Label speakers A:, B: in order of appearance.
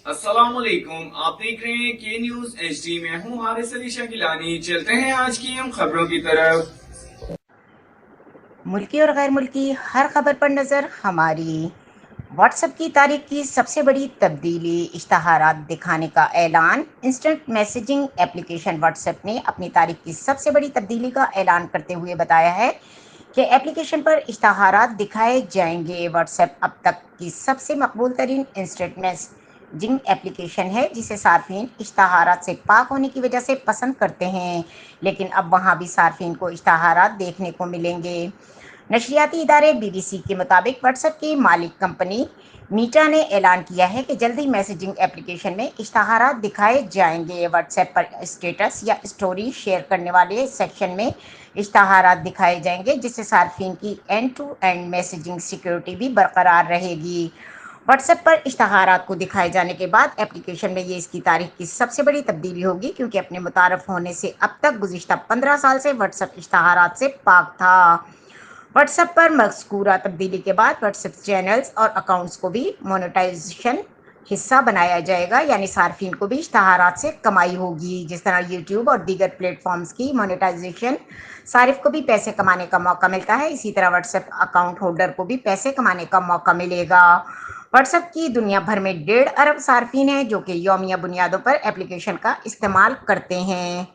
A: अस्सलाम वालेकुम। आप देख रहे हैं के न्यूज HD में हूँ हारिस अली शकीलानी। चलते हैं आज की हम खबरों की तरफ।
B: मुल्की और गैर मुल्की हर खबर पर नज़र हमारी। व्हाट्सएप की तारीख की सबसे बड़ी तब्दीली, इश्तहारात दिखाने का ऐलान। इंस्टेंट मैसेजिंग एप्लीकेशन व्हाट्सएप ने अपनी तारीख की सबसे बड़ी तब्दीली का ऐलान करते हुए बताया है कि एप्लीकेशन पर इश्तहारात दिखाए जाएंगे। व्हाट्सएप अब तक की सबसे मकबूल तरीन इंस्टेंट मैसेजिंग एप्लीकेशन है, जिसे सार्फिन इश्तहारात से पाक होने की वजह से पसंद करते हैं, लेकिन अब वहाँ भी सार्फिन को इश्तहारात देखने को मिलेंगे। नशरियाती इदारे BBC के मुताबिक व्हाट्सएप की मालिक कंपनी मीटा ने ऐलान किया है कि जल्दी मैसेजिंग एप्लीकेशन में इश्तहारात दिखाए जाएंगे। व्हाट्सएप पर स्टेटस या स्टोरी शेयर करने वाले सेक्शन में इश्तहारात दिखाए जाएंगे, जिससे सार्फिन की end to end messaging security भी बरकरार रहेगी। व्हाट्सएप पर इश्तहारात को दिखाए जाने के बाद एप्लीकेशन में ये इसकी तारीख की सबसे बड़ी तब्दीली होगी, क्योंकि अपने मुतारफ होने से अब तक गुज़िश्ता 15 साल से व्हाट्सएप इश्तहारात से पाक था। व्हाट्सएप पर मज़कूरा तब्दीली के बाद व्हाट्सएप चैनल्स और अकाउंट्स को भी मोनेटाइजेशन हिस्सा बनाया जाएगा, यानी सार्फिन को भी इश्तहारात से कमाई होगी। जिस तरह यूट्यूब और दीगर प्लेटफॉर्म्स की मोनेटाइजेशन सारिफ को भी पैसे कमाने का मौका मिलता है, इसी तरह व्हाट्सएप अकाउंट होल्डर को भी पैसे कमाने का मौका मिलेगा। व्हाट्सएप की दुनिया भर में 1.5 अरब सार्फिन हैं, जो कि यौमिया बुनियादों पर एप्लीकेशन का इस्तेमाल करते हैं।